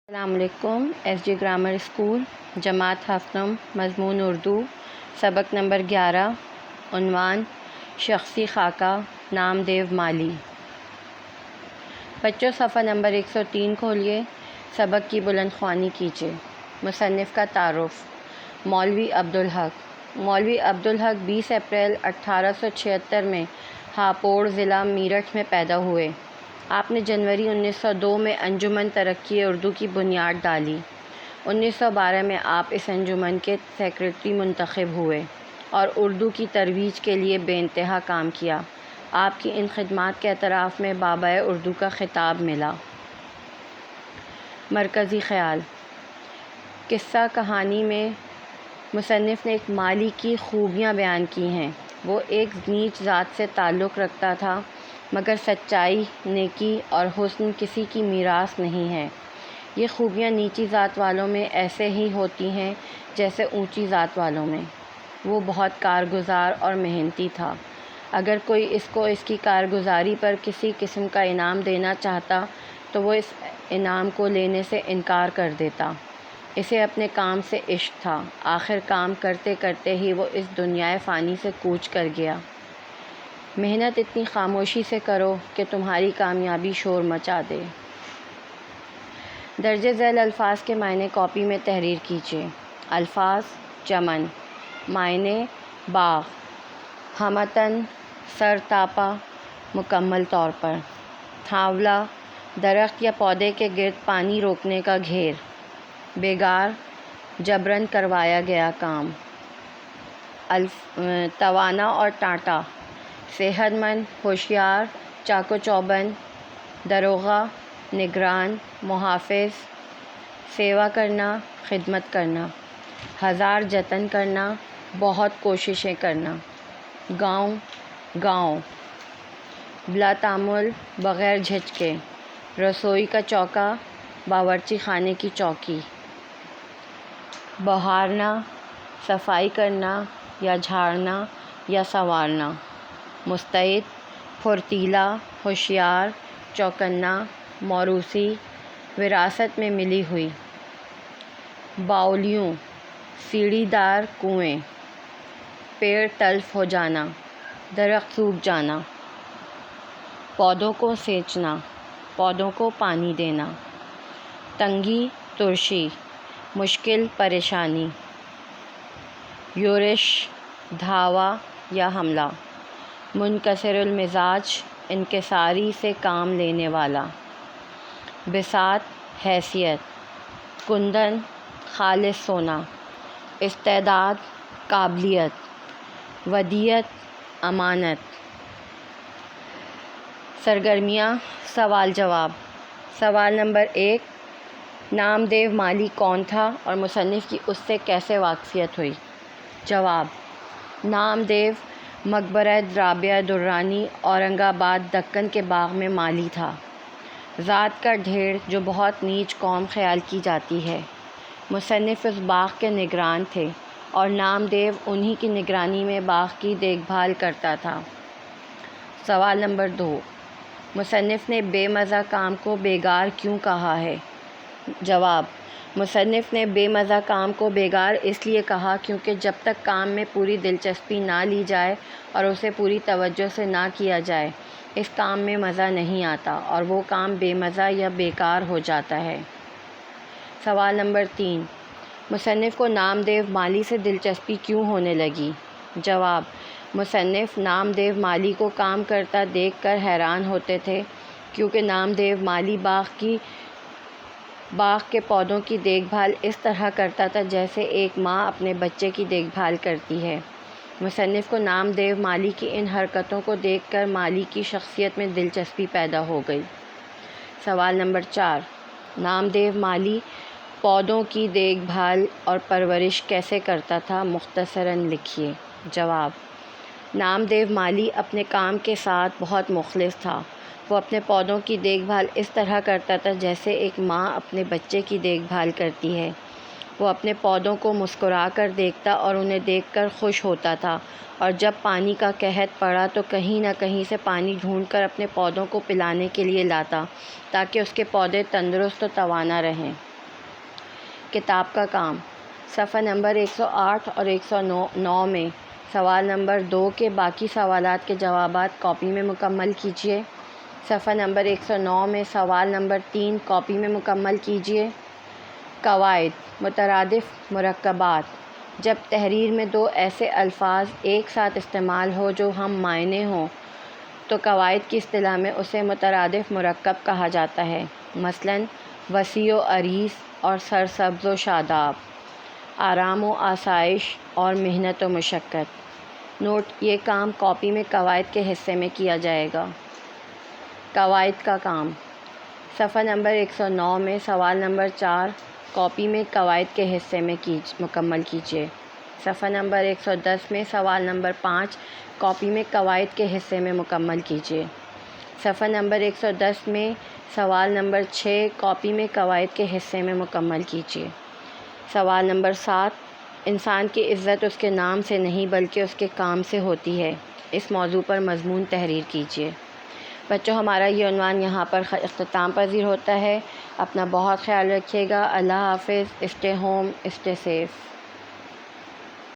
السلام علیکم۔ S G grammar school جماعت ہفتم مضمون اردو سبق نمبر 11 عنوان شخصی خاکہ نام دیو مالی۔ بچوں صفحہ نمبر 103 کھولیے، سبق کی بلند خوانی کیجیے۔ مصنف کا تعارف۔ مولوی عبدالحق۔ مولوی عبدالحق 20 اپریل 1876 میں ہاپوڑ ضلع میرٹھ میں پیدا ہوئے۔ آپ نے جنوری 1902 میں انجمن ترقی اردو کی بنیاد ڈالی۔ 1912 میں آپ اس انجمن کے سیکریٹری منتخب ہوئے اور اردو کی ترویج کے لیے بے انتہا کام کیا۔ آپ کی ان خدمات کے اعتراف میں بابائے اردو کا خطاب ملا۔ مرکزی خیال۔ قصہ کہانی میں مصنف نے ایک مالی کی خوبیاں بیان کی ہیں۔ وہ ایک نیچ ذات سے تعلق رکھتا تھا، مگر سچائی، نیکی اور حسن کسی کی میراث نہیں ہے۔ یہ خوبیاں نیچی ذات والوں میں ایسے ہی ہوتی ہیں جیسے اونچی ذات والوں میں۔ وہ بہت کارگزار اور محنتی تھا۔ اگر کوئی اس کو اس کی کارگزاری پر کسی قسم کا انعام دینا چاہتا تو وہ اس انعام کو لینے سے انکار کر دیتا۔ اسے اپنے کام سے عشق تھا۔ آخر کام کرتے کرتے ہی وہ اس دنیائے فانی سے کوچ کر گیا۔ محنت اتنی خاموشی سے کرو کہ تمہاری کامیابی شور مچا دے۔ درج ذیل الفاظ کے معنی کاپی میں تحریر کیجیے۔ الفاظ: چمن، معنی: باغ، ہمتاً، سر تاپا، مکمل طور پر، تھاولا، درخت یا پودے کے گرد پانی روکنے کا گھیر، بیگار، جبراً کروایا گیا کام، توانا اور ٹانٹا، صحت مند، ہوشیار، چاق و چوبند، داروغہ، نگران، محافظ، سیوا کرنا، خدمت کرنا، ہزار جتن کرنا، بہت کوششیں کرنا، گاؤں، گاؤں، بلا تامل، بغیر جھجکے، رسوئی کا چوکا، باورچی خانے کی چوکی، بہارنا، صفائی کرنا یا جھاڑنا یا سنوارنا، مستعد، پھرتیلا، ہوشیار، چوکنا، موروثی، وراثت میں ملی ہوئی، باولیوں، سیڑھی دار کنویں، پیڑ تلف ہو جانا، درخت سوکھ جانا، پودوں کو سینچنا، پودوں کو پانی دینا، تنگی، ترشی، مشکل، پریشانی، یورش، دھاوا یا حملہ، منکسر المزاج، انکساری سے کام لینے والا، بساط، حیثیت، کندن، خالص سونا، استعداد، قابلیت، ودیعت، امانت۔ سرگرمیاں، سوال جواب۔ سوال نمبر 1، نام دیو مالی کون تھا اور مصنف کی اس سے کیسے واقفیت ہوئی؟ جواب: نام دیو مقبرہ رابعہ درانی، اورنگ آباد، دکن کے باغ میں مالی تھا۔ ذات کا ڈھیر جو بہت نیچ قوم خیال کی جاتی ہے۔ مصنف اس باغ کے نگران تھے اور نام دیو انہی کی نگرانی میں باغ کی دیکھ بھال کرتا تھا۔ سوال نمبر 2، مصنف نے بے مزہ کام کو بیگار کیوں کہا ہے؟ جواب: مصنف نے بے مزہ کام کو بیگار اس لیے کہا کیونکہ جب تک کام میں پوری دلچسپی نہ لی جائے اور اسے پوری توجہ سے نہ کیا جائے، اس کام میں مزہ نہیں آتا اور وہ کام بے مزہ یا بیکار ہو جاتا ہے۔ سوال نمبر 3، مصنف کو نام دیو مالی سے دلچسپی کیوں ہونے لگی؟ جواب: مصنف نام دیو مالی کو کام کرتا دیکھ کر حیران ہوتے تھے، کیونکہ نام دیو مالی باغ کے پودوں کی دیکھ بھال اس طرح کرتا تھا جیسے ایک ماں اپنے بچے کی دیکھ بھال کرتی ہے۔ مصنف کو نام دیو مالی کی ان حرکتوں کو دیکھ کر مالی کی شخصیت میں دلچسپی پیدا ہو گئی۔ سوال نمبر 4، نام دیو مالی پودوں کی دیکھ بھال اور پرورش کیسے کرتا تھا؟ مختصراً لکھیے۔ جواب: نام دیو مالی اپنے کام کے ساتھ بہت مخلص تھا۔ وہ اپنے پودوں کی دیکھ بھال اس طرح کرتا تھا جیسے ایک ماں اپنے بچے کی دیکھ بھال کرتی ہے۔ وہ اپنے پودوں کو مسکرا کر دیکھتا اور انہیں دیکھ کر خوش ہوتا تھا، اور جب پانی کا قحط پڑا تو کہیں نہ کہیں سے پانی ڈھونڈ کر اپنے پودوں کو پلانے کے لیے لاتا تاکہ اس کے پودے تندرست و توانا رہیں۔ کتاب کا کام، صفحہ نمبر 108 اور 109 میں سوال نمبر 2 کے باقی سوالات کے جوابات کاپی میں مکمل کیجیے۔ صفحہ نمبر 109 میں سوال نمبر 3 کاپی میں مکمل کیجیے۔ قواعد، مترادف مرکبات، جب تحریر میں دو ایسے الفاظ ایک ساتھ استعمال ہو جو ہم معنی ہوں تو قواعد کی اصطلاح میں اسے مترادف مرکب کہا جاتا ہے۔ مثلاً وسیع و عریض اور سرسبز و شاداب، آرام و آسائش اور محنت و مشقت۔ نوٹ: یہ کام کاپی میں قواعد کے حصے میں کیا جائے گا۔ قواعد کا کام، صفحہ نمبر 109 میں سوال نمبر 4 کاپی میں قواعد کے حصے میں مکمل کیجیے۔ صفحہ نمبر 110 میں سوال نمبر 5 کاپی میں قواعد کے حصے میں مکمل کیجیے۔ صفحہ نمبر 110 میں سوال نمبر 6 کاپی میں قواعد کے حصے میں مکمل کیجیے۔ سوال نمبر 7 انسان کی عزت اس کے نام سے نہیں بلکہ اس کے کام سے ہوتی ہے، اس موضوع پر مضمون تحریر کیجیے۔ بچوں، ہمارا یہ عنوان یہاں پر اختتام پذیر ہوتا ہے۔ اپنا بہت خیال رکھیے گا۔ اللہ حافظ۔ Stay home, stay safe.